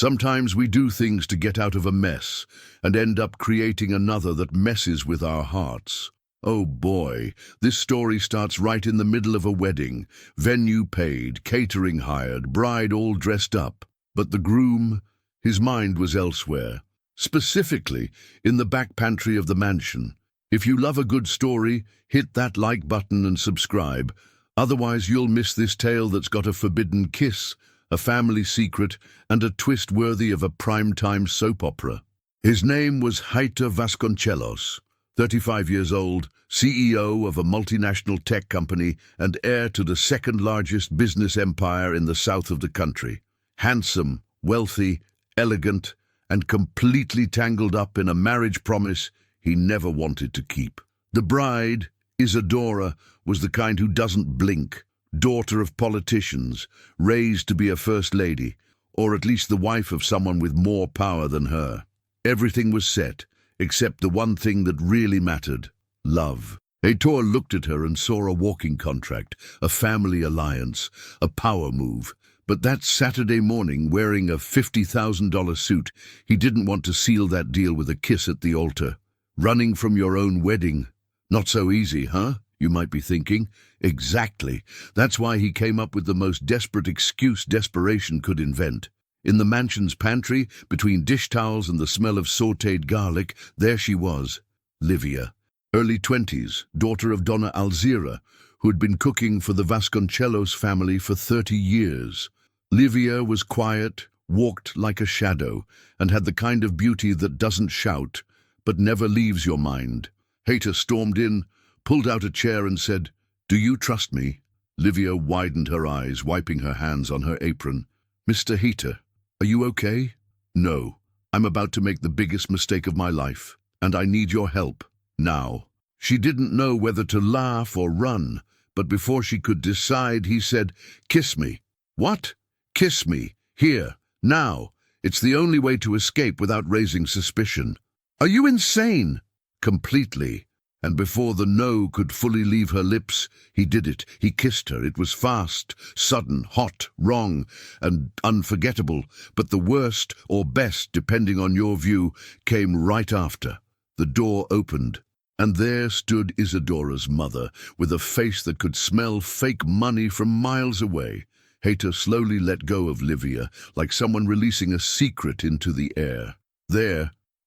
Sometimes we do things to get out of a mess and end up creating another that messes with our hearts. Oh boy, this story starts right in the middle of a wedding. Venue paid, catering hired, bride all dressed up. But the groom, his mind was elsewhere, specifically in the back pantry of the mansion. If you love a good story, hit that like button and subscribe. Otherwise you'll miss this tale that's got a forbidden kiss, a family secret, and a twist worthy of a primetime soap opera. His name was Heitor Vasconcelos, 35 years old, CEO of a multinational tech company and heir to the second largest business empire in the south of the country. Handsome, wealthy, elegant, and completely tangled up in a marriage promise he never wanted to keep. The bride, Isadora, was the kind who doesn't blink, daughter of politicians, raised to be a first lady, or at least the wife of someone with more power than her. Everything was set, except the one thing that really mattered: love. Heitor looked at her and saw a walking contract, a family alliance, a power move. But that Saturday morning, wearing a $50,000 suit, he didn't want to seal that deal with a kiss at the altar. Running from your own wedding. Not so easy, huh? You might be thinking. Exactly. That's why he came up with the most desperate excuse desperation could invent. In the mansion's pantry, between dish towels and the smell of sautéed garlic, there she was, Livia, early 20s, daughter of Donna Alzira, who had been cooking for the Vasconcelos family for 30 years. Livia was quiet, walked like a shadow, and had the kind of beauty that doesn't shout, but never leaves your mind. Heitor stormed in, pulled out a chair and said, "Do you trust me?" Livia widened her eyes, wiping her hands on her apron. "Mr. Heitor, are you okay?" "No, I'm about to make the biggest mistake of my life, and I need your help, now." She didn't know whether to laugh or run, but before she could decide, he said, "Kiss me." "What?" "Kiss me, here, now. It's the only way to escape without raising suspicion." "Are you insane?" "Completely." And before the no could fully leave her lips, he did it. He kissed her. It was fast, sudden, hot, wrong, and unforgettable. But the worst, or best, depending on your view, came right after. The door opened, and there stood Isadora's mother, with a face that could smell fake money from miles away. Heitor slowly let go of Livia, like someone releasing a secret into the air.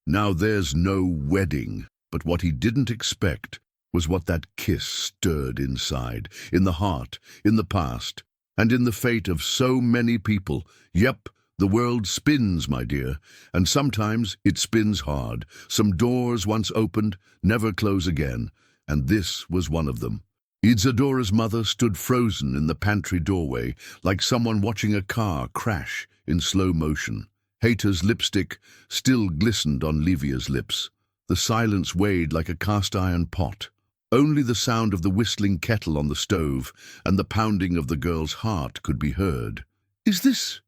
Now there's no wedding. But what he didn't expect was what that kiss stirred inside, in the heart, in the past, and in the fate of so many people. Yep, the world spins, my dear, and sometimes it spins hard. Some doors once opened never close again, and this was one of them. Isadora's mother stood frozen in the pantry doorway, like someone watching a car crash in slow motion. Heitor's lipstick still glistened on Livia's lips. The silence weighed like a cast-iron pot. Only the sound of the whistling kettle on the stove and the pounding of the girl's heart could be heard. Is this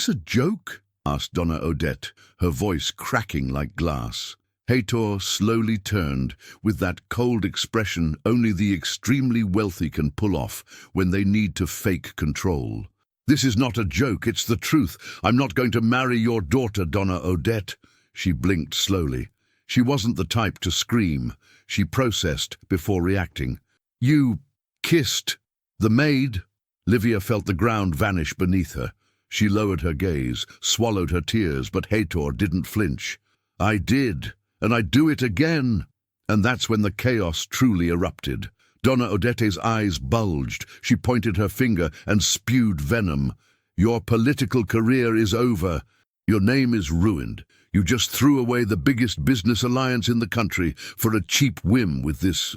a joke?" asked Donna Odette, her voice cracking like glass. Heitor slowly turned, with that cold expression only the extremely wealthy can pull off when they need to fake control. "This is not a joke, it's the truth. I'm not going to marry your daughter, Donna Odette." She blinked slowly. She wasn't the type to scream. She processed before reacting. "You kissed the maid?" Livia felt the ground vanish beneath her. She lowered her gaze, swallowed her tears, but Heitor didn't flinch. "I did, and I'd do it again." And that's when the chaos truly erupted. Donna Odette's eyes bulged. She pointed her finger and spewed venom. "Your political career is over. Your name is ruined. You just threw away the biggest business alliance in the country for a cheap whim with this.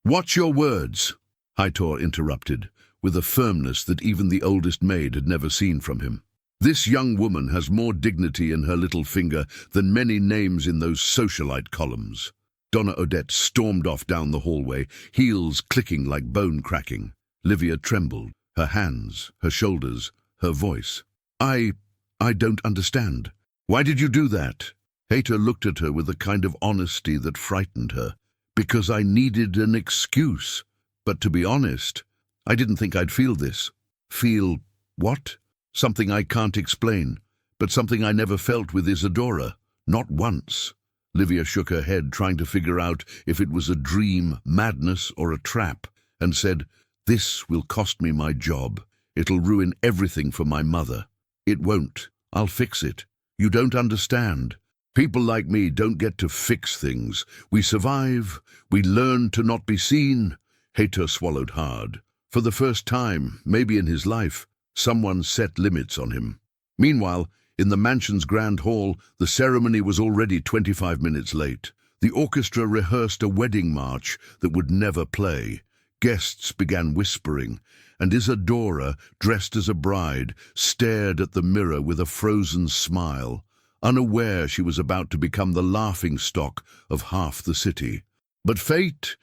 "Watch your words," Heitor interrupted, with a firmness that even the oldest maid had never seen from him. "This young woman has more dignity in her little finger than many names in those socialite columns." Donna Odette stormed off down the hallway, heels clicking like bone cracking. Livia trembled, her hands, her shoulders, her voice. I don't understand. Why did you do that?" Heitor looked at her with a kind of honesty that frightened her. "Because I needed an excuse. But to be honest, I didn't think I'd feel this." "Feel what?" Something I can't explain, but something I never felt with Isadora. Not once. Livia shook her head, trying to figure out if it was a dream, madness, or a trap, and said, "This will cost me my job. It'll ruin everything for my mother." "It won't. I'll fix it. You don't understand. People like me don't get to fix things. We survive. We learn to not be seen." Hater swallowed hard. For the first time, maybe in his life, someone set limits on him. Meanwhile, in the mansion's grand hall, the ceremony was already 25 minutes late. The orchestra rehearsed a wedding march that would never play. Guests began whispering, and Isadora, dressed as a bride, stared at the mirror with a frozen smile, unaware she was about to become the laughingstock of half the city. But fate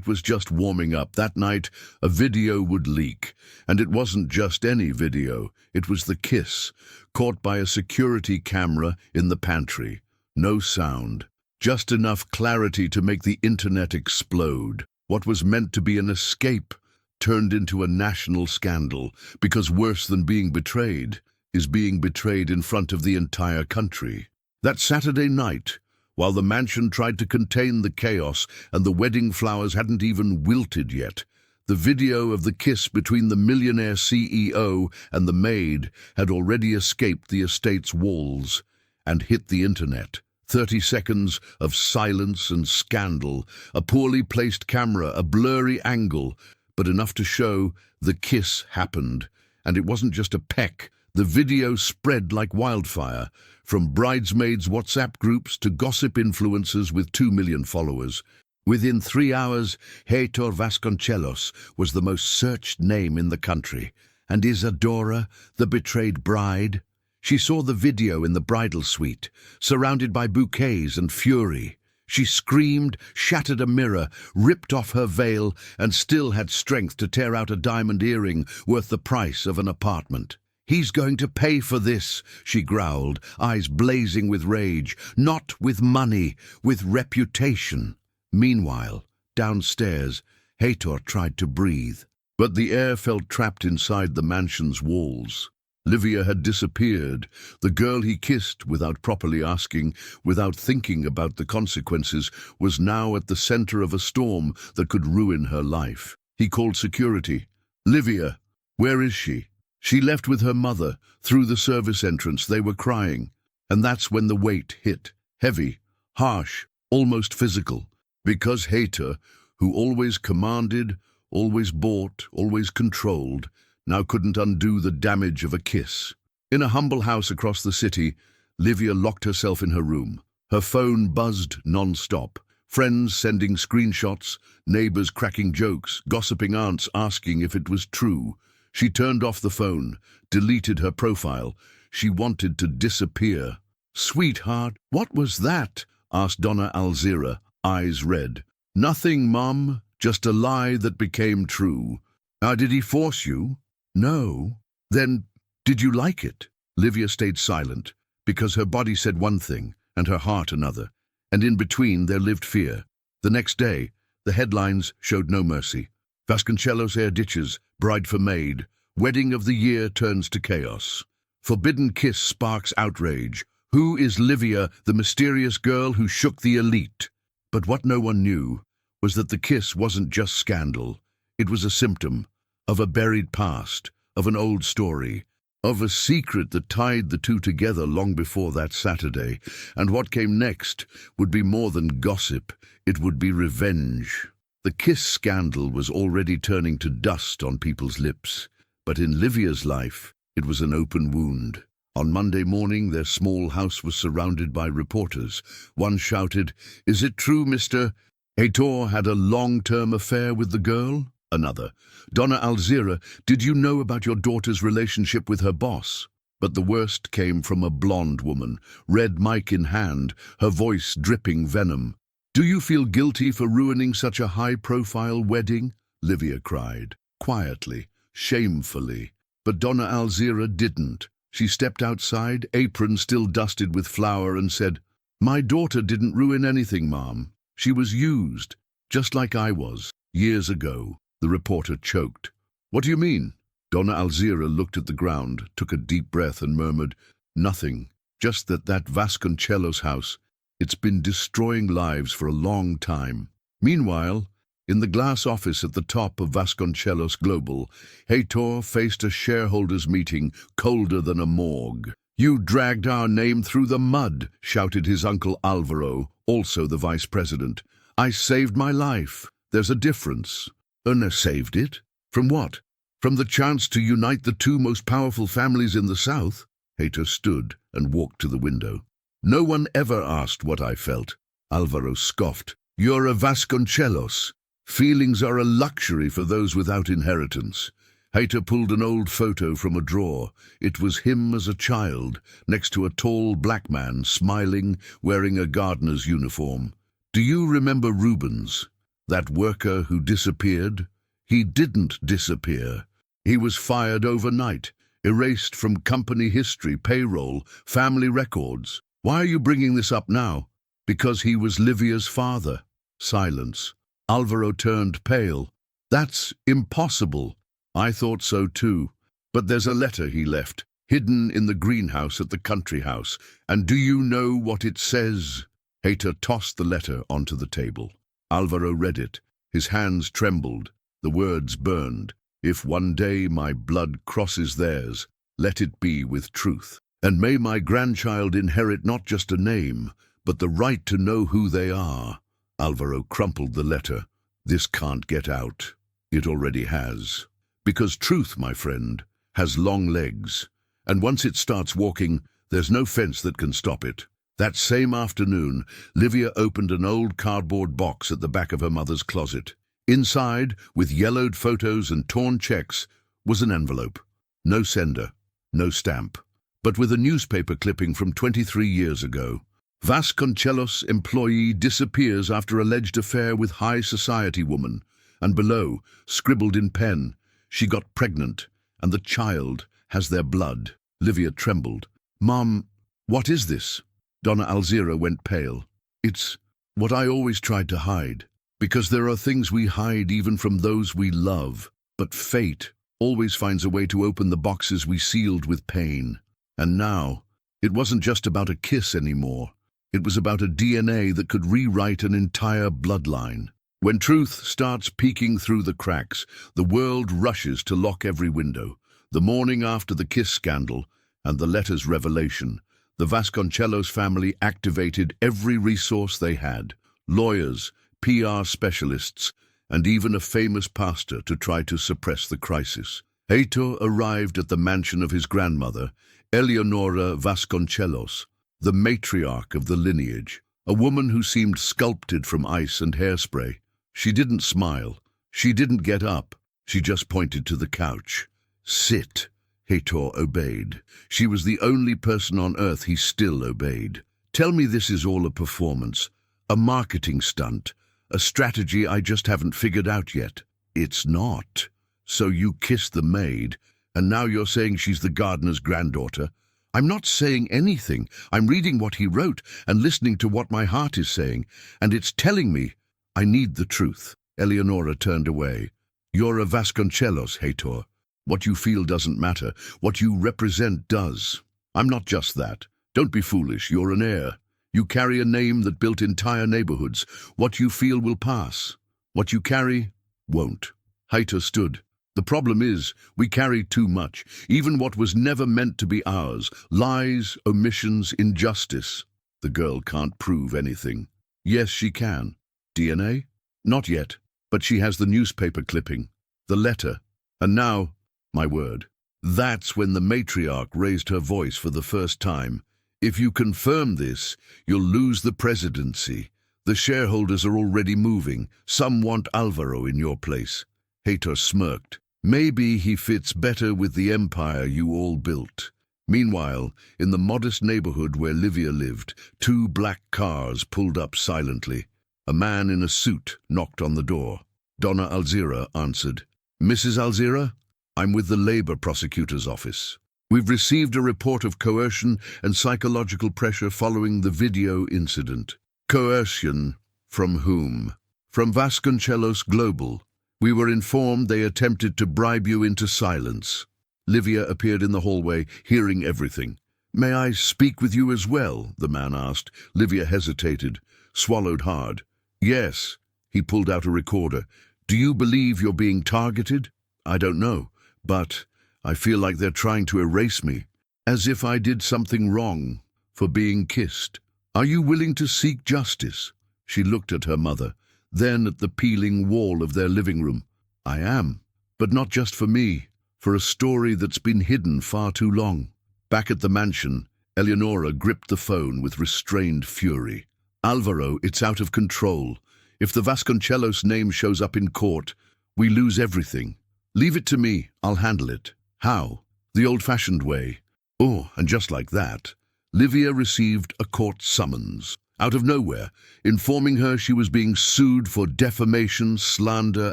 was just warming up. That night, a video would leak. And it wasn't just any video. It was the kiss, caught by a security camera in the pantry. No sound, just enough clarity to make the internet explode. What was meant to be an escape turned into a national scandal, because worse than being betrayed is being betrayed in front of the entire country. That Saturday night, while the mansion tried to contain the chaos and the wedding flowers hadn't even wilted yet, the video of the kiss between the Millionaire CEO and the Maid had already escaped the estate's walls and hit the internet. 30 seconds of silence and scandal, a poorly placed camera, a blurry angle, but enough to show the kiss happened. And it wasn't just a peck. The video spread like wildfire, from bridesmaids' WhatsApp groups to gossip influencers with 2 million followers. Within 3 hours, Heitor Vasconcelos was the most searched name in the country. And Isadora, the betrayed bride? She saw the video in the bridal suite, surrounded by bouquets and fury. She screamed, shattered a mirror, ripped off her veil, and still had strength to tear out a diamond earring worth the price of an apartment. "He's going to pay for this," she growled, eyes blazing with rage. "Not with money, with reputation." Meanwhile, downstairs, Heitor tried to breathe, but the air felt trapped inside the mansion's walls. Livia had disappeared. The girl he kissed without properly asking, without thinking about the consequences, was now at the center of a storm that could ruin her life. He called security. "Livia, where is she?" She left with her mother. Through the service entrance, they were crying. And that's when the weight hit. Heavy, harsh, almost physical. Because Heitor, who always commanded, always bought, always controlled, now couldn't undo the damage of a kiss. In a humble house across the city, Livia locked herself in her room. Her phone buzzed non-stop. Friends sending screenshots, neighbors cracking jokes, gossiping aunts asking if it was true. She turned off the phone, deleted her profile. She wanted to disappear. "Sweetheart, what was that?" asked Donna Alzira, eyes red. "Nothing, Mom, just a lie that became true." "Did he force you?" "No." "Then, did you like it?" Livia stayed silent, because her body said one thing, and her heart another, and in between there lived fear. The next day, the headlines showed no mercy. Vasconcelos air ditches, bride for Maid, wedding of the year turns to chaos. Forbidden kiss sparks outrage. Who is Livia, the mysterious girl who shook the elite? But what no one knew was that the kiss wasn't just scandal. It was a symptom of a buried past, of an old story, of a secret that tied the two together long before that Saturday. And what came next would be more than gossip. It would be revenge. The kiss scandal was already turning to dust on people's lips, but in Livia's life, it was an open wound. On Monday morning, their small house was surrounded by reporters. One shouted, "Is it true, Mr. Heitor had a long-term affair with the girl?" Another, "Donna Alzira, did you know about your daughter's relationship with her boss?" But the worst came from a blonde woman, red mic in hand, her voice dripping venom. "Do you feel guilty for ruining such a high-profile wedding?" Livia cried, quietly, shamefully. But Donna Alzira didn't. She stepped outside, apron still dusted with flour, and said, "My daughter didn't ruin anything, Mom. She was used, just like I was, years ago." The reporter choked. "What do you mean?" Donna Alzira looked at the ground, took a deep breath and murmured, "Nothing, just that Vasconcellos house, it's been destroying lives for a long time." Meanwhile, in the glass office at the top of Vasconcellos Global, Heitor faced a shareholders' meeting colder than a morgue. "You dragged our name through the mud," shouted his uncle Alvaro, also the vice president. "I saved my life. There's a difference." "Una saved it? From what? From the chance to unite the two most powerful families in the South?" Heitor stood and walked to the window. "No one ever asked what I felt." Alvaro scoffed. "You're a Vasconcellos. Feelings are a luxury for those without inheritance." Heitor pulled an old photo from a drawer. It was him as a child, next to a tall black man, smiling, wearing a gardener's uniform. "Do you remember Rubens, that worker who disappeared?" He didn't disappear. He was fired overnight, erased from company history, payroll, family records. "Why are you bringing this up now?" "Because he was Livia's father." Silence. Alvaro turned pale. "That's impossible." "I thought so too. But there's a letter he left, hidden in the greenhouse at the country house. And do you know what it says?" Heitor tossed the letter onto the table. Alvaro read it. His hands trembled. The words burned. "If one day my blood crosses theirs, let it be with truth. And may my grandchild inherit not just a name, but the right to know who they are." Alvaro crumpled the letter. "This can't get out." "It already has. Because truth, my friend, has long legs. And once it starts walking, there's no fence that can stop it." That same afternoon, Livia opened an old cardboard box at the back of her mother's closet. Inside, with yellowed photos and torn checks, was an envelope. No sender, no stamp, but with a newspaper clipping from 23 years ago. "Vasconcellos employee disappears after alleged affair with high society woman." And below, scribbled in pen, "She got pregnant, and the child has their blood." Livia trembled. "Mom, what is this?" Donna Alzira went pale. "It's what I always tried to hide. Because there are things we hide even from those we love. But fate always finds a way to open the boxes we sealed with pain. And now, it wasn't just about a kiss anymore. It was about a DNA that could rewrite an entire bloodline. When truth starts peeking through the cracks, the world rushes to lock every window. The morning after the kiss scandal and the letter's revelation, the Vasconcellos family activated every resource they had. Lawyers, PR specialists, and even a famous pastor to try to suppress the crisis. Heitor arrived at the mansion of his grandmother, Eleonora Vasconcellos, the matriarch of the lineage, a woman who seemed sculpted from ice and hairspray. She didn't smile. She didn't get up. She just pointed to the couch. "Sit." Heitor obeyed. She was the only person on earth he still obeyed. "Tell me this is all a performance, a marketing stunt, a strategy I just haven't figured out yet." "It's not." "So you kissed the maid, and now you're saying she's the gardener's granddaughter?" "I'm not saying anything. I'm reading what he wrote and listening to what my heart is saying, and it's telling me I need the truth." Eleonora turned away. "You're a Vasconcellos, Heitor. What you feel doesn't matter. What you represent does." "I'm not just that. Don't be foolish. You're an heir. You carry a name that built entire neighborhoods. What you feel will pass. What you carry won't." Heitor stood. "The problem is, we carry too much, even what was never meant to be ours. Lies, omissions, injustice." "The girl can't prove anything." "Yes, she can." "DNA?" "Not yet, but she has the newspaper clipping, the letter, and now, my word." That's when the matriarch raised her voice for the first time. "If you confirm this, you'll lose the presidency. The shareholders are already moving. Some want Alvaro in your place." Heitor smirked. "Maybe he fits better with the empire you all built." Meanwhile, in the modest neighborhood where Livia lived, 2 black cars pulled up silently. A man in a suit knocked on the door. Donna Alzira answered. "Mrs. Alzira? I'm with the labor prosecutor's office. We've received a report of coercion and psychological pressure following the video incident." "Coercion? From whom?" "From Vasconcellos Global. We were informed they attempted to bribe you into silence. Livia appeared in the hallway, hearing everything. May I speak with you as well? The man asked. Livia hesitated, swallowed hard. Yes. He pulled out a recorder. Do you believe you're being targeted? I don't know, but I feel like they're trying to erase me, as if I did something wrong for being kissed. Are you willing to seek justice? She looked at her mother, then at the peeling wall of their living room. I am, but not just for me, for a story that's been hidden far too long. Back at the mansion, Eleonora gripped the phone with restrained fury. Alvaro, it's out of control. If the Vasconcelos name shows up in court, we lose everything. Leave it to me, I'll handle it. How? The old-fashioned way. Oh, and just like that, Livia received a court summons, out of nowhere, informing her she was being sued for defamation, slander,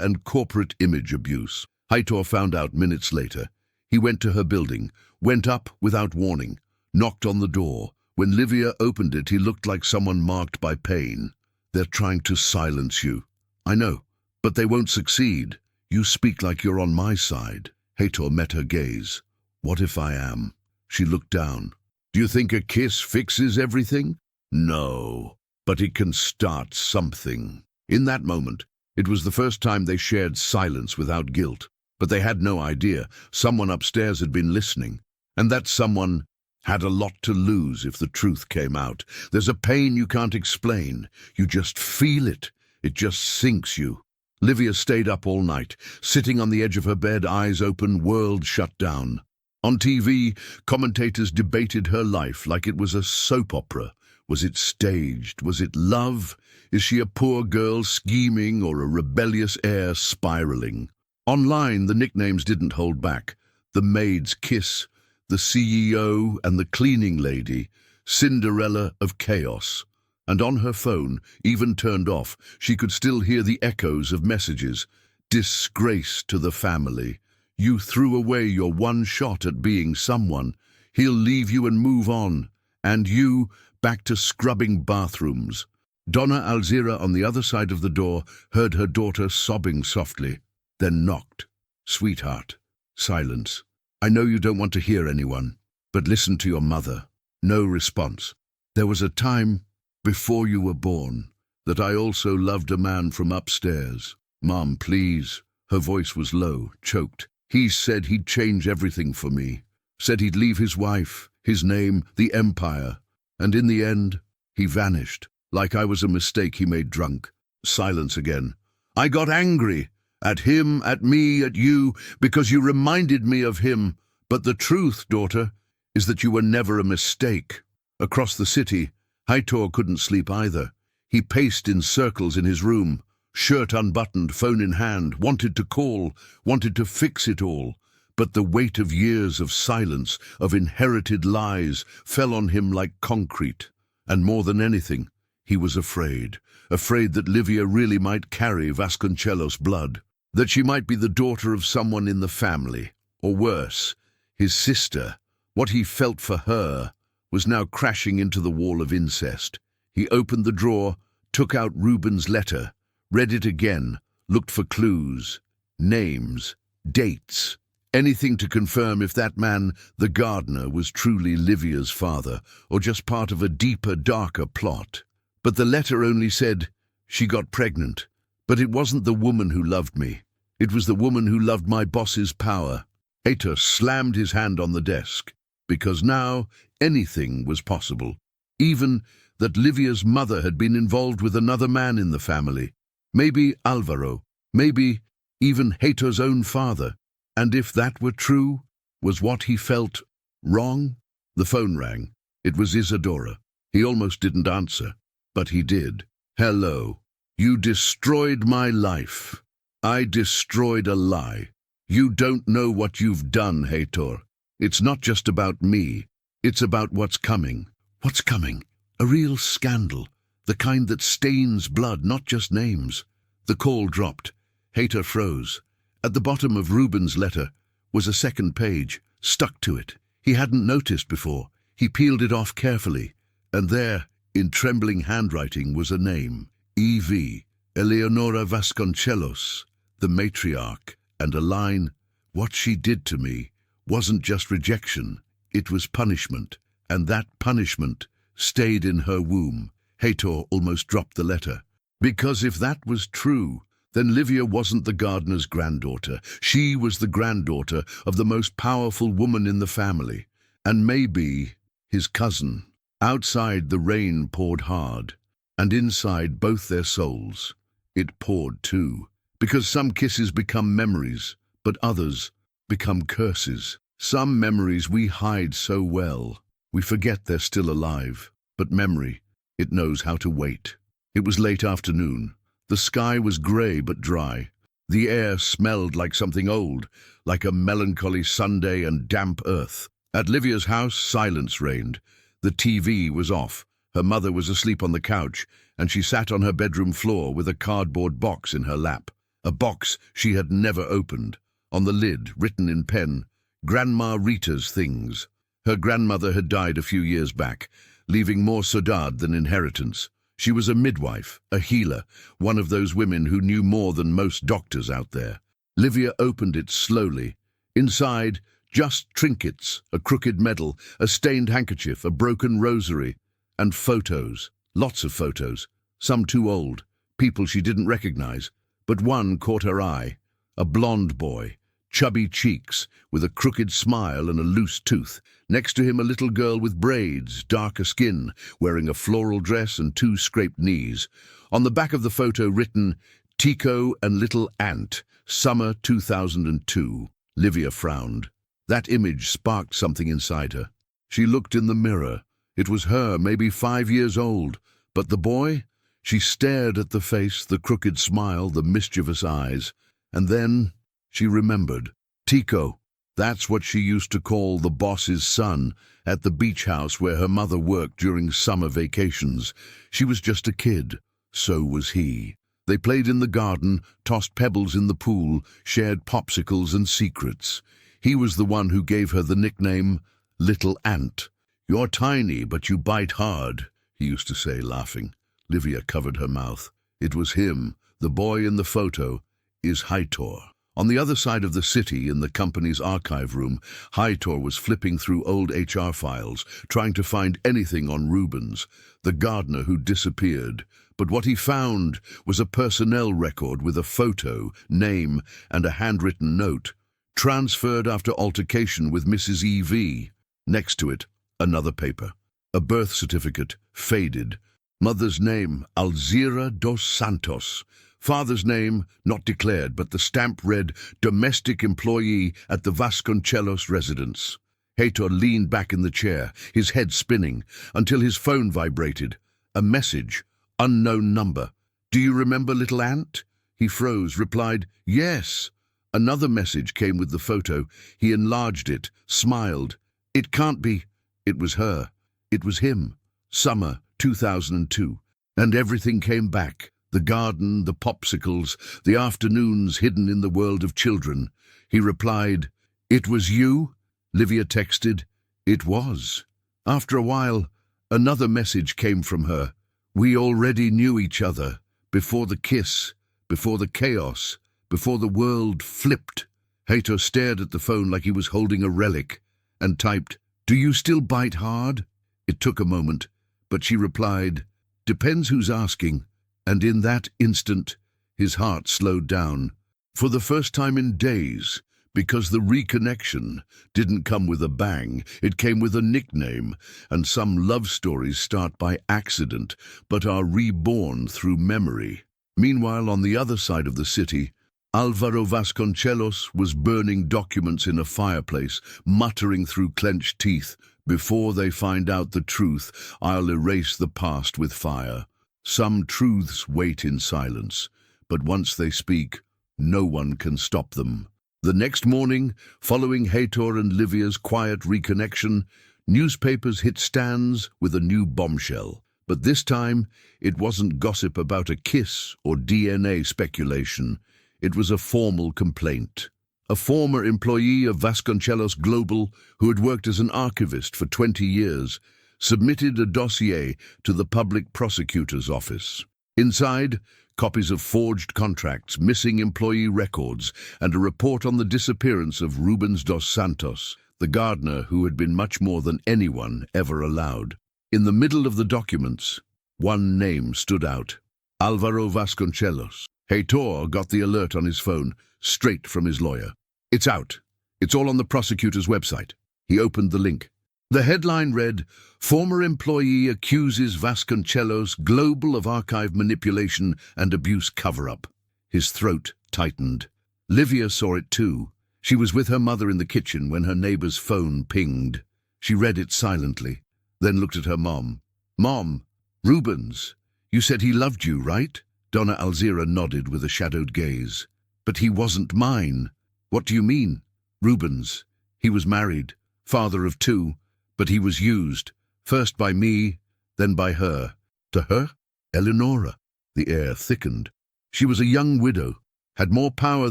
and corporate image abuse. Heitor found out minutes later. He went to her building, went up without warning, knocked on the door. When Livia opened it, he looked like someone marked by pain. They're trying to silence you. I know, but they won't succeed. You speak like you're on my side. Heitor met her gaze. What if I am? She looked down. Do you think a kiss fixes everything? No, but it can start something. In that moment, it was the first time they shared silence without guilt. But they had no idea. Someone upstairs had been listening, and that someone had a lot to lose if the truth came out. There's a pain you can't explain. You just feel it. It just sinks you. Livia stayed up all night, sitting on the edge of her bed, eyes open, world shut down. On TV, commentators debated her life like it was a soap opera. Was it staged? Was it love? Is she a poor girl scheming or a rebellious heir spiraling? Online, the nicknames didn't hold back. The Maid's Kiss, the CEO and the cleaning lady, Cinderella of chaos. And on her phone, even turned off, she could still hear the echoes of messages. Disgrace to the family. You threw away your one shot at being someone. He'll leave you and move on. And you, back to scrubbing bathrooms. Donna Alzira on the other side of the door heard her daughter sobbing softly, then knocked. Sweetheart. Silence. I know you don't want to hear anyone, but listen to your mother. No response. There was a time before you were born that I also loved a man from upstairs. Mom, please. Her voice was low, choked. He said he'd change everything for me. Said he'd leave his wife, his name, the empire. And in the end, he vanished, like I was a mistake he made drunk. Silence again. I got angry. At him, at me, at you, because you reminded me of him. But the truth, daughter, is that you were never a mistake. Across the city, Heitor couldn't sleep either. He paced in circles in his room, shirt unbuttoned, phone in hand, wanted to call, wanted to fix it all. But the weight of years of silence, of inherited lies, fell on him like concrete. And more than anything, he was afraid that Livia really might carry Vasconcelos' blood, that she might be the daughter of someone in the family, or worse, his sister. What he felt for her was now crashing into the wall of incest. He opened the drawer, took out Ruben's letter, read it again, looked for clues, names, dates, anything to confirm if that man, the gardener, was truly Livia's father, or just part of a deeper, darker plot. But the letter only said, she got pregnant. But it wasn't the woman who loved me. It was the woman who loved my boss's power. Heitor slammed his hand on the desk, because now anything was possible. Even that Livia's mother had been involved with another man in the family. Maybe Alvaro, maybe even Heitor's own father. And if that were true, was what he felt wrong? The phone rang. It was Isadora. He almost didn't answer, but he did. Hello. You destroyed my life. I destroyed a lie. You don't know what you've done, Heitor. It's not just about me. It's about what's coming. What's coming? A real scandal. The kind that stains blood, not just names. The call dropped. Heitor froze. At the bottom of Ruben's letter was a second page, stuck to it. He hadn't noticed before. He peeled it off carefully, and there, in trembling handwriting, was a name. E.V. Eleonora Vasconcelos. the matriarch, and a line, "What she did to me wasn't just rejection, it was punishment, and that punishment stayed in her womb." Hator almost dropped the letter. Because if that was true, then Livia wasn't the gardener's granddaughter. She was the granddaughter of the most powerful woman in the family, and maybe his cousin. Outside the rain poured hard, and inside both their souls it poured too. Because some kisses become memories, but others become curses. Some memories we hide so well, we forget they're still alive. But memory, it knows how to wait. It was late afternoon. The sky was grey but dry. The air smelled like something old, like a melancholy Sunday and damp earth. At Livia's house, silence reigned. The TV was off. Her mother was asleep on the couch, and she sat on her bedroom floor with a cardboard box in her lap. A box she had never opened. On the lid, written in pen, Grandma Rita's things. Her grandmother had died a few years back, leaving more saudade than inheritance. She was a midwife, a healer, one of those women who knew more than most doctors out there. Livia opened it slowly. Inside, just trinkets, a crooked medal, a stained handkerchief, a broken rosary, and photos. Lots of photos, some too old, people she didn't recognize. But one caught her eye. A blonde boy, chubby cheeks, with a crooked smile and a loose tooth. Next to him a little girl with braids, darker skin, wearing a floral dress and 2 scraped knees. On the back of the photo written, "Tico and Little Ant, Summer 2002. Livia frowned. That image sparked something inside her. She looked in the mirror. It was her, maybe 5 years old. But the boy? She stared at the face, the crooked smile, the mischievous eyes. And then she remembered. Tico. That's what she used to call the boss's son at the beach house where her mother worked during summer vacations. She was just a kid. So was he. They played in the garden, tossed pebbles in the pool, shared popsicles and secrets. He was the one who gave her the nickname Little Ant. "You're tiny, but you bite hard," he used to say, laughing. Livia covered her mouth. It was him. The boy in the photo is Hator. On the other side of the city, in the company's archive room, Hator was flipping through old HR files, trying to find anything on Rubens, the gardener who disappeared. But what he found was a personnel record with a photo, name, and a handwritten note, transferred after altercation with Mrs. E.V. Next to it, another paper. A birth certificate, faded. Mother's name, Alzira dos Santos. Father's name, not declared, but the stamp read, "Domestic employee at the Vasconcelos residence." Hator leaned back in the chair, his head spinning, until his phone vibrated. A message, unknown number. "Do you remember Little Ant?" He froze, replied, "Yes." Another message came with the photo. He enlarged it, smiled. It can't be. It was her. It was him. Summer 2002. And everything came back. The garden, the popsicles, the afternoons hidden in the world of children. He replied, "It was you?" Livia texted, "It was." After a while, another message came from her. "We already knew each other, before the kiss, before the chaos, before the world flipped." Hator stared at the phone like he was holding a relic, and typed, "Do you still bite hard?" It took a moment, but she replied, "Depends who's asking." And in that instant, his heart slowed down. For the first time in days, because the reconnection didn't come with a bang, it came with a nickname, and some love stories start by accident, but are reborn through memory. Meanwhile, on the other side of the city, Alvaro Vasconcelos was burning documents in a fireplace, muttering through clenched teeth, "Before they find out the truth, I'll erase the past with fire." Some truths wait in silence, but once they speak, no one can stop them. The next morning, following Hator and Livia's quiet reconnection, newspapers hit stands with a new bombshell. But this time, it wasn't gossip about a kiss or DNA speculation. It was a formal complaint. A former employee of Vasconcelos Global, who had worked as an archivist for 20 years, submitted a dossier to the public prosecutor's office. Inside, copies of forged contracts, missing employee records, and a report on the disappearance of Rubens dos Santos, the gardener who had been much more than anyone ever allowed. In the middle of the documents, one name stood out: Álvaro Vasconcelos. Heitor got the alert on his phone, straight from his lawyer. "It's out. It's all on the prosecutor's website." He opened the link. The headline read, "Former employee accuses Vasconcelos global of archive manipulation and abuse cover-up." His throat tightened. Livia saw it too. She was with her mother in the kitchen when her neighbor's phone pinged. She read it silently, then looked at her mom. "Mom, Rubens, you said he loved you, right?" Donna Alzira nodded with a shadowed gaze. "But he wasn't mine." "What do you mean?" "Rubens. He was married, father of 2, but he was used, first by me, then by her." To her? Eleonora. The air thickened. She was a young widow, had more power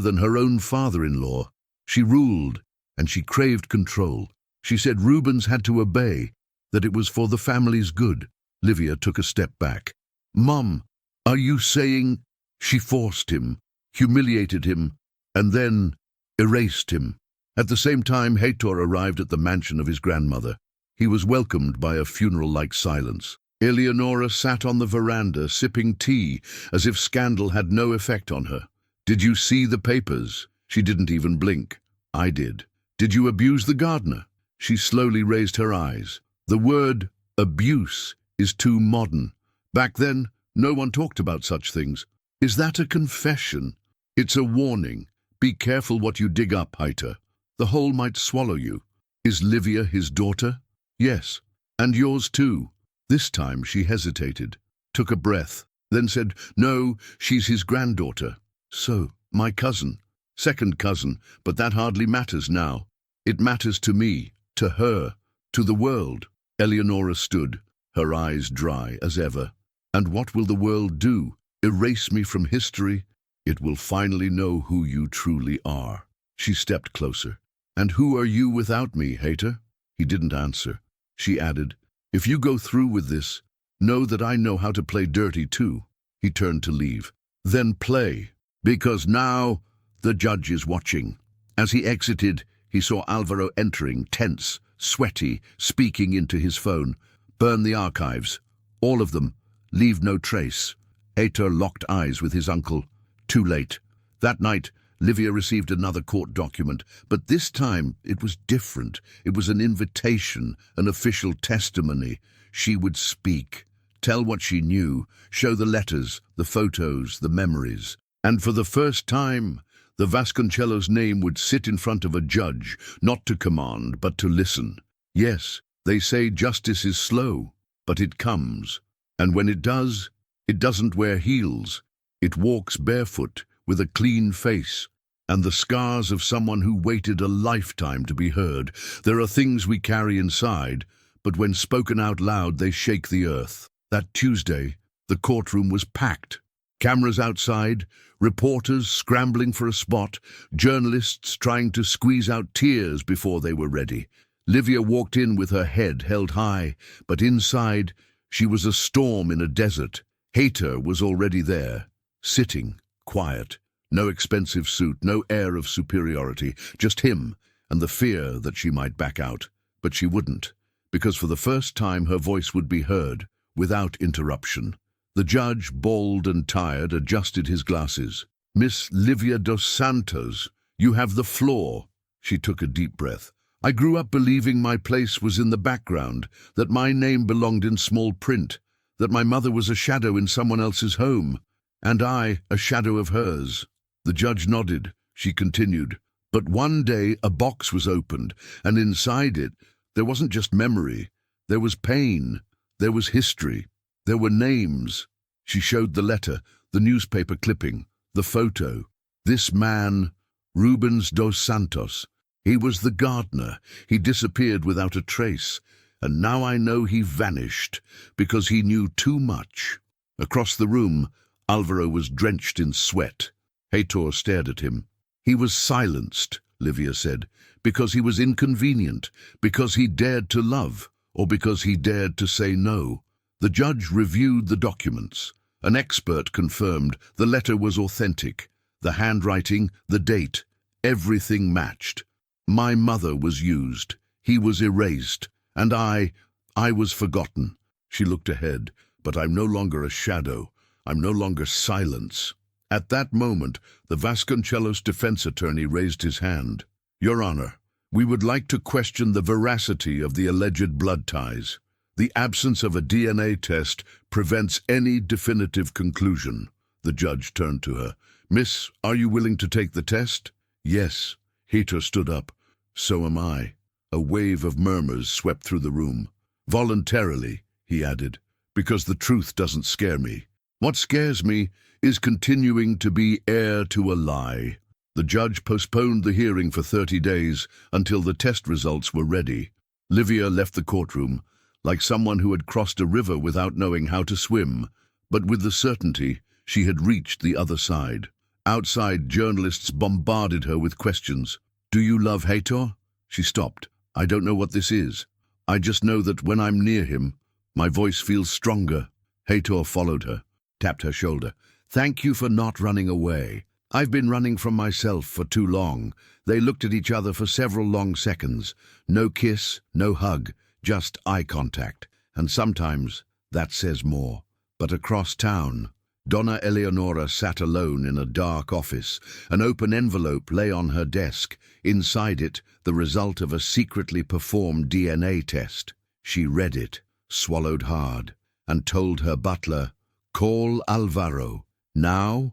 than her own father-in-law. She ruled, and she craved control. She said Rubens had to obey, that it was for the family's good. Livia took a step back. "Mom, are you saying—" She forced him, humiliated him, and then erased him. At the same time, Heitor arrived at the mansion of his grandmother. He was welcomed by a funeral-like silence. Eleonora sat on the veranda, sipping tea, as if scandal had no effect on her. "Did you see the papers?" She didn't even blink. "I did." "Did you abuse the gardener?" She slowly raised her eyes. "The word abuse is too modern. Back then, no one talked about such things." "Is that a confession?" "It's a warning. Be careful what you dig up, Heitor. The hole might swallow you." "Is Livia his daughter?" "Yes, and yours too." This time she hesitated, took a breath, then said, "No, she's his granddaughter." "So, my cousin." "Second cousin, but that hardly matters now. It matters to me, to her, to the world." Eleonora stood, her eyes dry as ever. "And what will the world do? Erase me from history? It will finally know who you truly are." She stepped closer. "And who are you without me, Heitor?" He didn't answer. She added, "If you go through with this, know that I know how to play dirty too." He turned to leave. "Then play, because now the judge is watching." As he exited, he saw Álvaro entering, tense, sweaty, speaking into his phone. "Burn the archives. All of them. Leave no trace." Heitor locked eyes with his uncle. Too late. That night, Livia received another court document, but this time it was different. It was an invitation, an official testimony. She would speak, tell what she knew, show the letters, the photos, the memories. And for the first time, the Vasconcelos name would sit in front of a judge, not to command, but to listen. Yes, they say justice is slow, but it comes. And when it does, it doesn't wear heels. It walks barefoot, with a clean face, and the scars of someone who waited a lifetime to be heard. There are things we carry inside, but when spoken out loud, they shake the earth. That Tuesday, the courtroom was packed. Cameras outside, reporters scrambling for a spot, journalists trying to squeeze out tears before they were ready. Livia walked in with her head held high, but inside, she was a storm in a desert. Heitor was already there, sitting, quiet. No expensive suit, no air of superiority, just him and the fear that she might back out. But she wouldn't, because for the first time her voice would be heard, without interruption. The judge, bald and tired, adjusted his glasses. "Miss Livia dos Santos, you have the floor." She took a deep breath. "I grew up believing my place was in the background, that my name belonged in small print, that my mother was a shadow in someone else's home, and I a shadow of hers." The judge nodded. She continued, "But one day a box was opened, and inside it there wasn't just memory. There was pain. There was history. There were names." She showed the letter, the newspaper clipping, the photo. This man, Rubens dos Santos, he was the gardener. He disappeared without a trace, and now I know he vanished because he knew too much. Across the room, Álvaro was drenched in sweat. Heitor stared at him. "He was silenced," Livia said, "because he was inconvenient, because he dared to love, or because he dared to say no." The judge reviewed the documents. An expert confirmed the letter was authentic. The handwriting, the date, everything matched. My mother was used. He was erased. And I was forgotten. She looked ahead. But I'm no longer a shadow. I'm no longer silence. At that moment, the Vasconcelos defense attorney raised his hand. Your Honor, we would like to question the veracity of the alleged blood ties. The absence of a DNA test prevents any definitive conclusion. The judge turned to her. Miss, are you willing to take the test? Yes. Heater stood up. So am I. A wave of murmurs swept through the room. Voluntarily, he added, because the truth doesn't scare me. What scares me is continuing to be heir to a lie. The judge postponed the hearing for 30 days until the test results were ready. Livia left the courtroom, like someone who had crossed a river without knowing how to swim, but with the certainty she had reached the other side. Outside, journalists bombarded her with questions. Do you love Heitor? She stopped. I don't know what this is. I just know that when I'm near him, my voice feels stronger. Heitor followed her, tapped her shoulder. Thank you for not running away. I've been running from myself for too long. They looked at each other for several long seconds. No kiss, no hug, just eye contact. And sometimes that says more. But across town, Donna Eleonora sat alone in a dark office. An open envelope lay on her desk. Inside it, the result of a secretly performed DNA test. She read it, swallowed hard, and told her butler, call Alvaro. Now,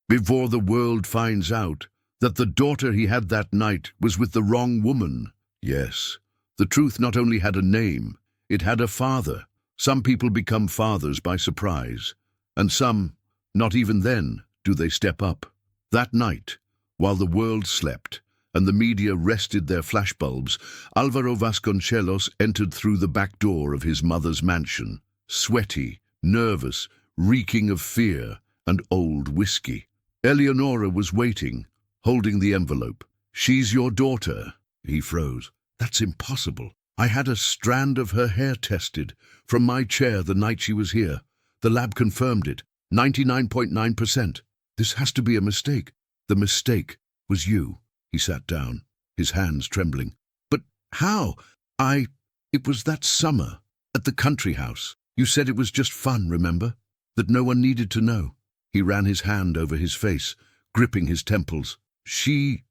before the world finds out that the daughter he had that night was with the wrong woman. Yes, the truth not only had a name, it had a father. Some people become fathers by surprise, and some, not even then, do they step up. That night, while the world slept and the media rested their flashbulbs, Alvaro Vasconcelos entered through the back door of his mother's mansion, sweaty, nervous, reeking of fear and old whiskey. Eleonora was waiting, holding the envelope. She's your daughter. He froze. That's impossible. I had a strand of her hair tested from my chair the night she was here. The lab confirmed it. 99.9%. This has to be a mistake. The mistake was you. He sat down, his hands trembling. But how? It was that summer, at the country house. You said it was just fun, remember? That no one needed to know. He ran his hand over his face, gripping his temples. She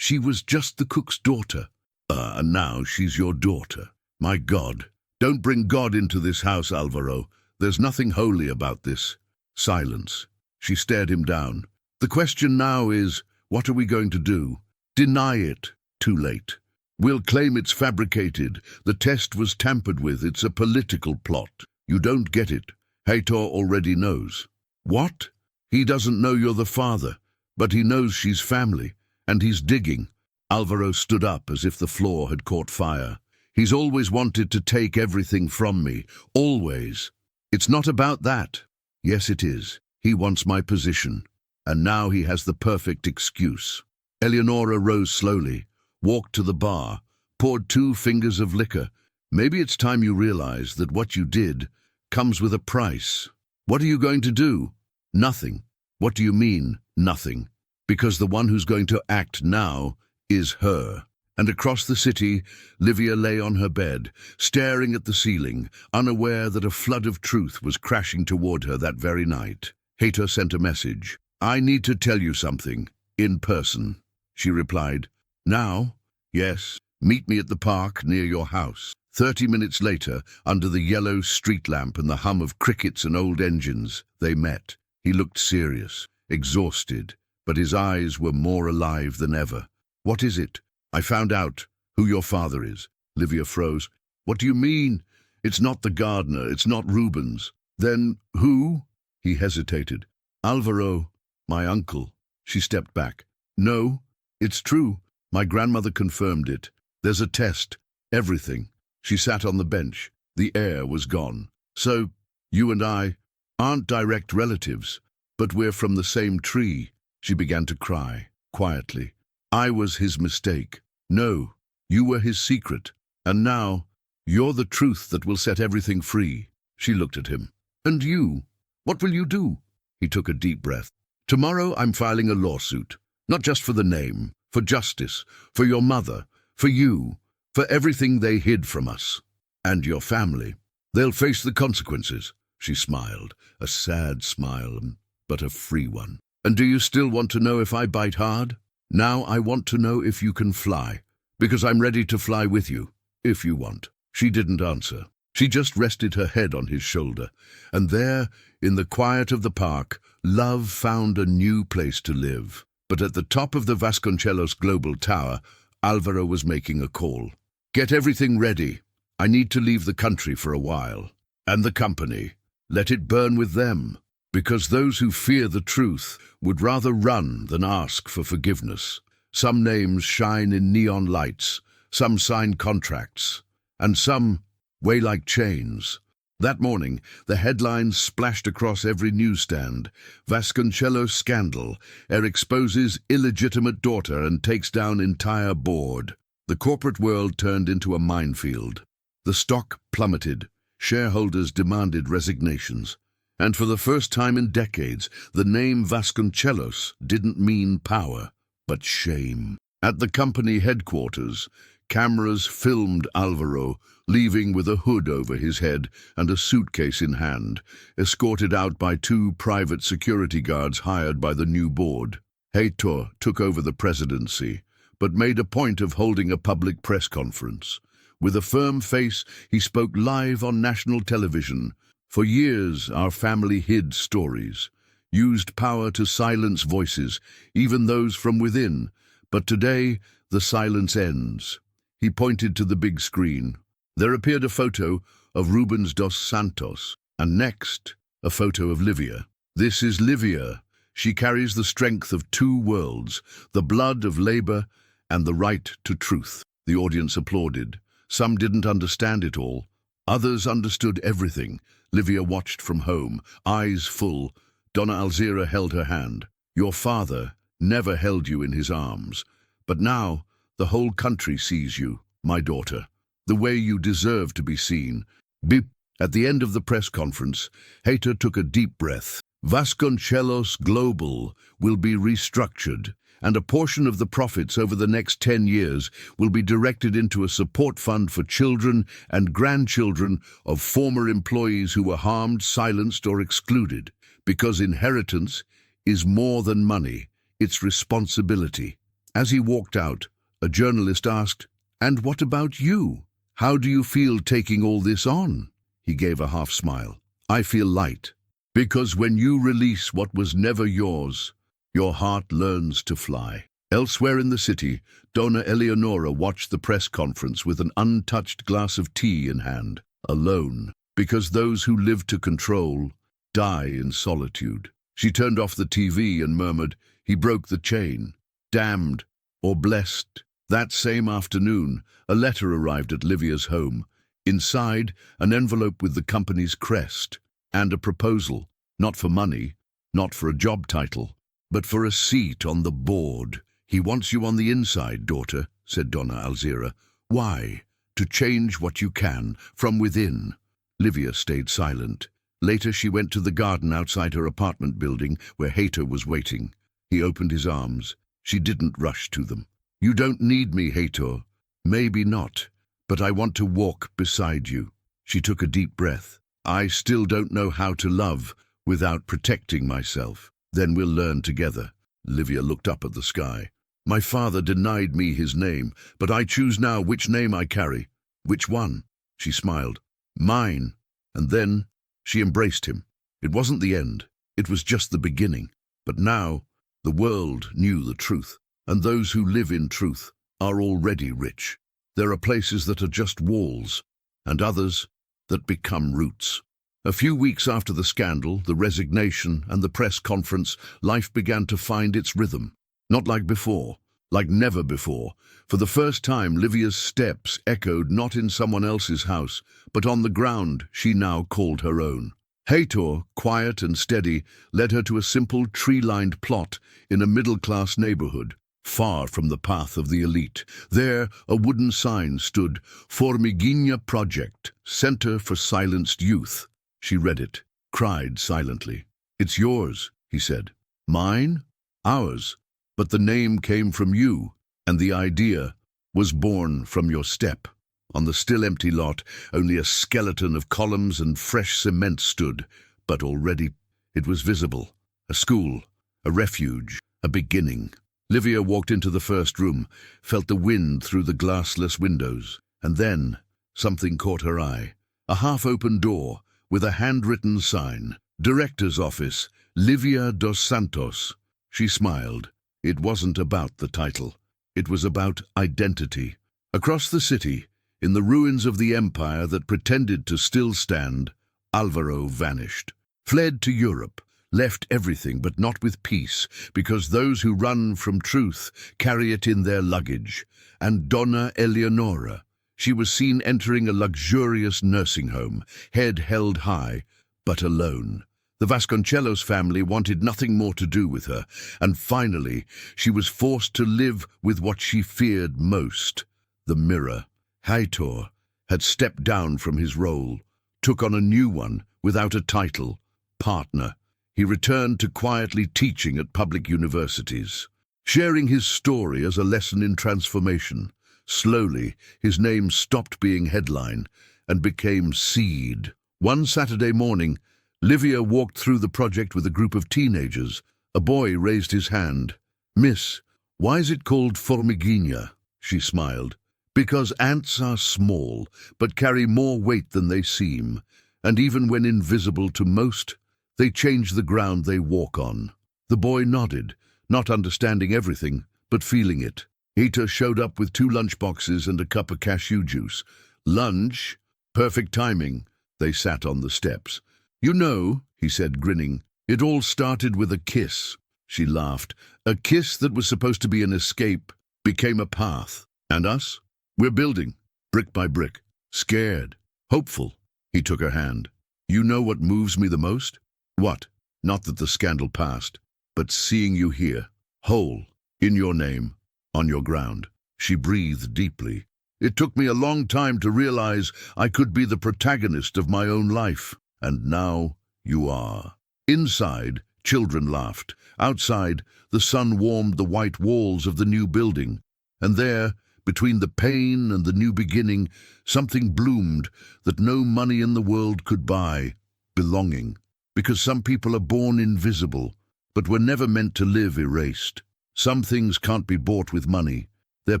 was just the cook's daughter. And now she's your daughter. My God. Don't bring God into this house, Alvaro. There's nothing holy about this. Silence. She stared him down. The question now is, what are we going to do? Deny it. Too late. We'll claim it's fabricated. The test was tampered with. It's a political plot. You don't get it. Heitor already knows. What? He doesn't know you're the father, but he knows she's family, and he's digging. Alvaro stood up as if the floor had caught fire. He's always wanted to take everything from me. Always. It's not about that. Yes, it is. He wants my position. And now he has the perfect excuse. Eleonora rose slowly, walked to the bar, poured 2 fingers of liquor. Maybe it's time you realize that what you did comes with a price. What are you going to do? Nothing. What do you mean, nothing? Because the one who's going to act now is her. And across the city, Livia lay on her bed, staring at the ceiling, unaware that a flood of truth was crashing toward her that very night. Heitor sent a message. I need to tell you something. In person. She replied. Now? Yes. Meet me at the park near your house. 30 minutes later, under the yellow street lamp and the hum of crickets and old engines, they met. He looked serious, exhausted, but his eyes were more alive than ever. What is it? I found out who your father is. Livia froze. What do you mean? It's not the gardener, it's not Rubens. Then who? He hesitated. Alvaro, my uncle. She stepped back. No, it's true. My grandmother confirmed it. There's a test. Everything. She sat on the bench. The air was gone. So, you and I aren't direct relatives, but we're from the same tree. She began to cry, quietly. I was his mistake. No, you were his secret. And now, you're the truth that will set everything free. She looked at him. And you? What will you do? He took a deep breath. Tomorrow I'm filing a lawsuit. Not just for the name, for justice, for your mother, for you, for everything they hid from us. And your family. They'll face the consequences. She smiled, a sad smile, but a free one. And do you still want to know if I bite hard? Now I want to know if you can fly, because I'm ready to fly with you, if you want. She didn't answer. She just rested her head on his shoulder, and there, in the quiet of the park, love found a new place to live. But at the top of the Vasconcelos Global Tower, Alvaro was making a call. Get everything ready. I need to leave the country for a while. And the company. Let it burn with them. Because those who fear the truth would rather run than ask for forgiveness. Some names shine in neon lights, some sign contracts, and some weigh like chains. That morning, the headlines splashed across every newsstand. Vasconcelos scandal. Heir exposes illegitimate daughter and takes down entire board. The corporate world turned into a minefield. The stock plummeted. Shareholders demanded resignations. And for the first time in decades, the name Vasconcelos didn't mean power, but shame. At the company headquarters, cameras filmed Alvaro, leaving with a hood over his head and a suitcase in hand, escorted out by 2 private security guards hired by the new board. Heitor took over the presidency, but made a point of holding a public press conference. With a firm face, he spoke live on national television. For years, our family hid stories, used power to silence voices, even those from within. But today, the silence ends. He pointed to the big screen. There appeared a photo of Rubens dos Santos, and next, a photo of Livia. This is Livia. She carries the strength of 2 worlds, the blood of labor and the right to truth. The audience applauded. Some didn't understand it all. Others understood everything. Livia watched from home, eyes full. Donna Alzira held her hand. Your father never held you in his arms. But now, the whole country sees you, my daughter, the way you deserve to be seen. Beep. At the end of the press conference, Heitor took a deep breath. Vasconcelos Global will be restructured, and a portion of the profits over the next 10 years will be directed into a support fund for children and grandchildren of former employees who were harmed, silenced, or excluded. Because inheritance is more than money, it's responsibility. As he walked out, a journalist asked, "And what about you? How do you feel taking all this on?" He gave a half smile. "I feel light. Because when you release what was never yours, your heart learns to fly." Elsewhere in the city, Donna Eleonora watched the press conference with an untouched glass of tea in hand, alone, because those who live to control die in solitude. She turned off the TV and murmured, "He broke the chain. Damned or blessed." That same afternoon, a letter arrived at Livia's home. Inside, an envelope with the company's crest, and a proposal, not for money, not for a job title, but for a seat on the board. "He wants you on the inside, daughter," said Donna Alzira. "Why? To change what you can, from within." Livia stayed silent. Later she went to the garden outside her apartment building where Heitor was waiting. He opened his arms. She didn't rush to them. "You don't need me, Heitor. Maybe not, but I want to walk beside you." She took a deep breath. "I still don't know how to love without protecting myself. Then we'll learn together." Livia looked up at the sky. "My father denied me his name, but I choose now which name I carry." "Which one?" She smiled. "Mine." And then she embraced him. It wasn't the end. It was just the beginning. But now the world knew the truth, and those who live in truth are already rich. There are places that are just walls, and others that become roots. A few weeks after the scandal, the resignation, and the press conference, life began to find its rhythm. Not like before, like never before. For the first time, Livia's steps echoed not in someone else's house, but on the ground she now called her own. Heitor, quiet and steady, led her to a simple tree-lined plot in a middle-class neighborhood, far from the path of the elite. There, a wooden sign stood, "Formiguinha Project, Center for Silenced Youth." She read it. cried silently. "It's yours," he said. "Mine? Ours. But the name came from you, and the idea was born from your step." On the still empty lot, only a skeleton of columns and fresh cement stood, but already it was visible. A school, a refuge, a beginning. Livia walked into the first room, felt the wind through the glassless windows, and then something caught her eye. A half-open door with a handwritten sign, "Director's Office, Livia dos Santos." She smiled. It wasn't about the title. It was about identity. Across the city, in the ruins of the empire that pretended to still stand, Alvaro vanished, fled to Europe, left everything but not with peace, because those who run from truth carry it in their luggage. And Donna Eleonora, she was seen entering a luxurious nursing home, head held high, but alone. The Vasconcelos family wanted nothing more to do with her, and finally she was forced to live with what she feared most, the mirror. Heitor had stepped down from his role, took on a new one without a title, partner. He returned to quietly teaching at public universities, sharing his story as a lesson in transformation. Slowly, his name stopped being headline and became seed. One Saturday morning, Livia walked through the project with a group of teenagers. A boy raised his hand. "Miss, why is it called formiguinha?" She smiled. "Because ants are small, but carry more weight than they seem, and even when invisible to most, they change the ground they walk on." The boy nodded, not understanding everything, but feeling it. Heitor showed up with 2 lunchboxes and a cup of cashew juice. Lunch? Perfect timing. They sat on the steps. "You know," he said, grinning, "it all started with a kiss." She laughed. "A kiss that was supposed to be an escape became a path. And us? We're building, brick by brick. Scared, hopeful." He took her hand. "You know what moves me the most?" "What?" "Not that the scandal passed, but seeing you here, whole, in your name, on your ground." She breathed deeply. "It took me a long time to realize I could be the protagonist of my own life. And now you are." Inside, children laughed. Outside, the sun warmed the white walls of the new building. And there, between the pain and the new beginning, something bloomed that no money in the world could buy: belonging. Because some people are born invisible, but were never meant to live erased. Some things can't be bought with money. They're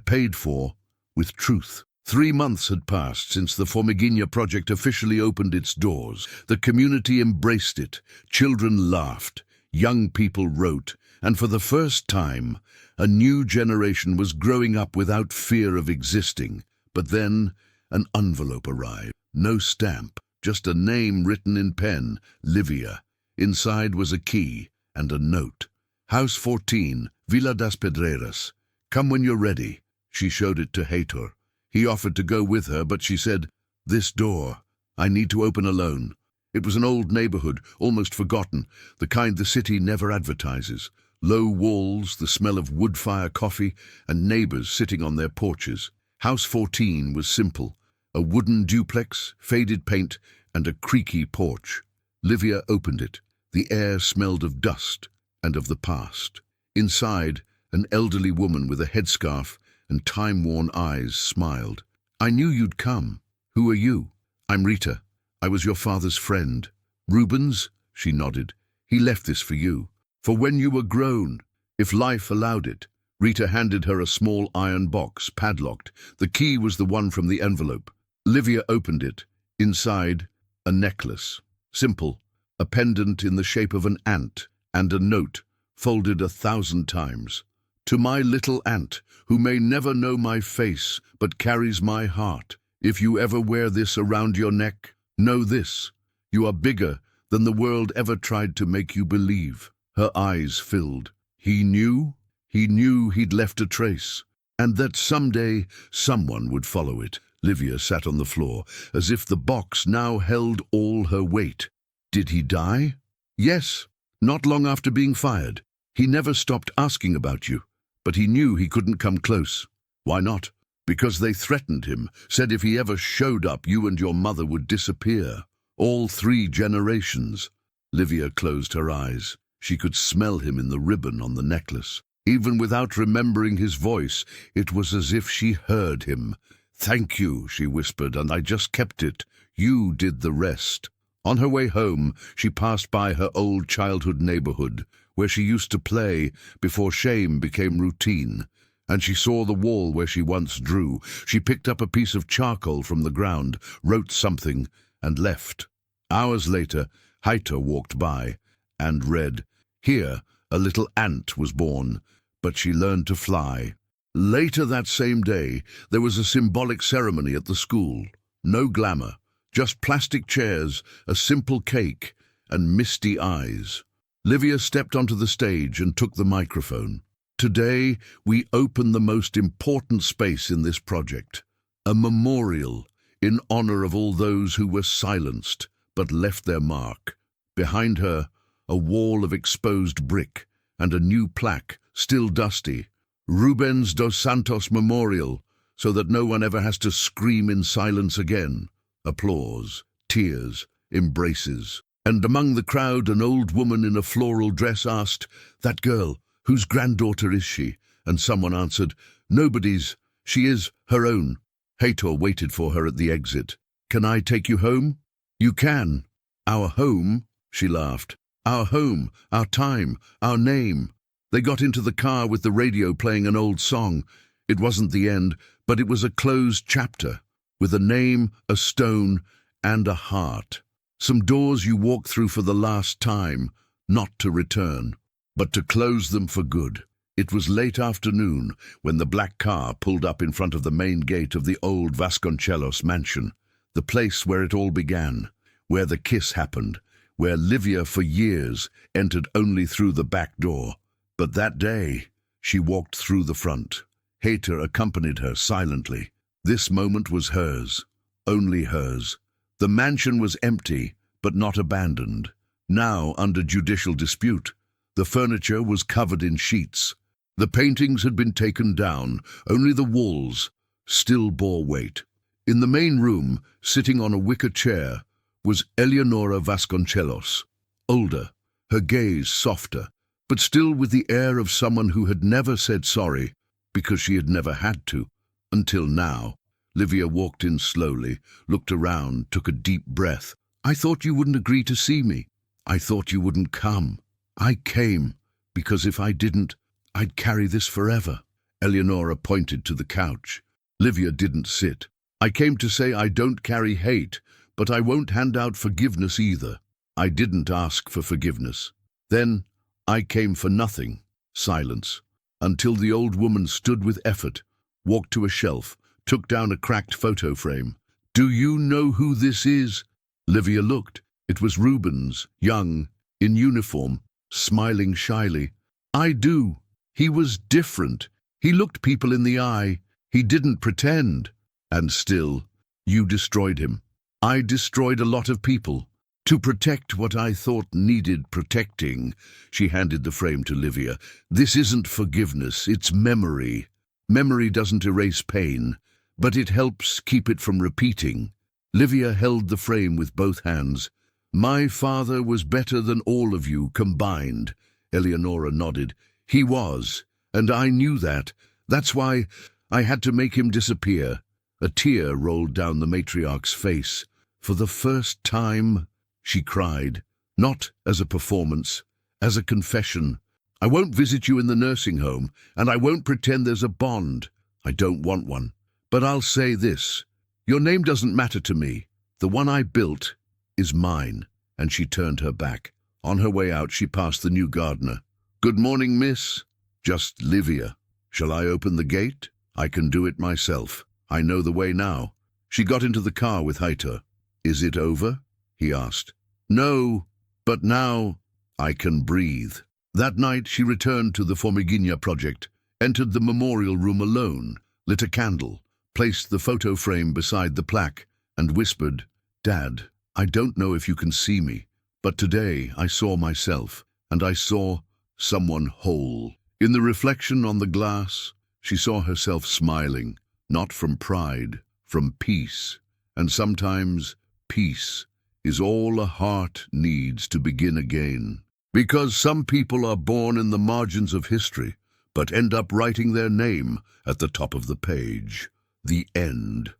paid for with truth. 3 months had passed since the Formiguinha project officially opened its doors. The community embraced it. Children laughed. Young people wrote. And for the first time, a new generation was growing up without fear of existing. But then, an envelope arrived. No stamp, just a name written in pen, Livia. Inside was a key and a note. "House 14, Villa das Pedreiras. Come when you're ready." She showed it to Heitor. He offered to go with her, but she said, "This door, I need to open alone." It was an old neighborhood, almost forgotten, the kind the city never advertises. Low walls, the smell of wood-fire coffee, and neighbors sitting on their porches. House 14 was simple. A wooden duplex, faded paint, and a creaky porch. Livia opened it. The air smelled of dust and of the past. Inside, an elderly woman with a headscarf and time-worn eyes smiled. "I knew you'd come. Who are you?" "I'm Rita. I was your father's friend." "Rubens?" She nodded. "He left this for you. For when you were grown, if life allowed it." Rita handed her a small iron box, padlocked. The key was the one from the envelope. Livia opened it. Inside, a necklace. Simple, a pendant in the shape of an ant, and a note, folded 1,000 times. "To my little ant, who may never know my face, but carries my heart. If you ever wear this around your neck, know this: you are bigger than the world ever tried to make you believe." Her eyes filled. He knew he'd left a trace, and that someday someone would follow it. Livia sat on the floor, as if the box now held all her weight. "Did he die?" "Yes, not long after being fired. He never stopped asking about you, but he knew he couldn't come close." "Why not?" "Because they threatened him, said if he ever showed up, you and your mother would disappear. All 3 generations." Livia closed her eyes. She could smell him in the ribbon on the necklace. Even without remembering his voice, it was as if she heard him. "Thank you," she whispered, "and I just kept it. You did the rest." On her way home, she passed by her old childhood neighborhood, where she used to play before shame became routine, and she saw the wall where she once drew. She picked up a piece of charcoal from the ground, wrote something, and left. Hours later, Haita walked by and read, "Here, a little ant was born, but she learned to fly." Later that same day, there was a symbolic ceremony at the school. No glamour, just plastic chairs, a simple cake, and misty eyes. Livia stepped onto the stage and took the microphone. "Today, we open the most important space in this project, a memorial in honor of all those who were silenced but left their mark." Behind her, a wall of exposed brick and a new plaque, still dusty, "Rubens dos Santos Memorial, so that no one ever has to scream in silence again." Applause, tears, embraces. And among the crowd, an old woman in a floral dress asked, "That girl, whose granddaughter is she?" And someone answered, "Nobody's. She is her own." Hator waited for her at the exit. "Can I take you home?" "You can." "Our home?" She laughed. "Our home, our time, our name." They got into the car with the radio playing an old song. It wasn't the end, but it was a closed chapter, with a name, a stone, and a heart. Some doors you walk through for the last time, not to return, but to close them for good. It was late afternoon when the black car pulled up in front of the main gate of the old Vasconcelos mansion, the place where it all began, where the kiss happened, where Livia for years entered only through the back door. But that day, she walked through the front. Hater accompanied her silently. This moment was hers, only hers. The mansion was empty, but not abandoned. Now under judicial dispute, the furniture was covered in sheets. The paintings had been taken down, only the walls still bore weight. In the main room, sitting on a wicker chair, was Eleonora Vasconcelos, older, her gaze softer, but still with the air of someone who had never said sorry, because she had never had to, until now. Livia walked in slowly, looked around, took a deep breath. "I thought you wouldn't agree to see me. I thought you wouldn't come. I came, because if I didn't, I'd carry this forever." Eleonora pointed to the couch. Livia didn't sit. "I came to say I don't carry hate, but I won't hand out forgiveness either. I didn't ask for forgiveness. Then I came for nothing." Silence, until the old woman stood with effort, walked to a shelf, took down a cracked photo frame. "Do you know who this is?" Livia looked. It was Rubens, young, in uniform, smiling shyly. "I do. He was different. He looked people in the eye. He didn't pretend. And still, you destroyed him. I destroyed a lot of people. To protect what I thought needed protecting." She handed the frame to Livia. "This isn't forgiveness, it's memory. Memory doesn't erase pain, but it helps keep it from repeating." Livia held the frame with both hands. "My father was better than all of you combined." Eleonora nodded. "He was, and I knew that. That's why I had to make him disappear." A tear rolled down the matriarch's face. "For the first time," she cried, "not as a performance, as a confession. I won't visit you in the nursing home, and I won't pretend there's a bond. I don't want one. But I'll say this. Your name doesn't matter to me. The one I built is mine." And she turned her back. On her way out, she passed the new gardener. "Good morning, miss." "Just Livia. Shall I open the gate?" "I can do it myself. I know the way now." She got into the car with Haiter. "Is it over?" he asked. "No, but now I can breathe." That night she returned to the Formigina project, entered the memorial room alone, lit a candle, placed the photo frame beside the plaque, and whispered, "Dad, I don't know if you can see me, but today I saw myself, and I saw someone whole." In the reflection on the glass, she saw herself smiling, not from pride, from peace. And sometimes peace is all a heart needs to begin again. Because some people are born in the margins of history, but end up writing their name at the top of the page. The end.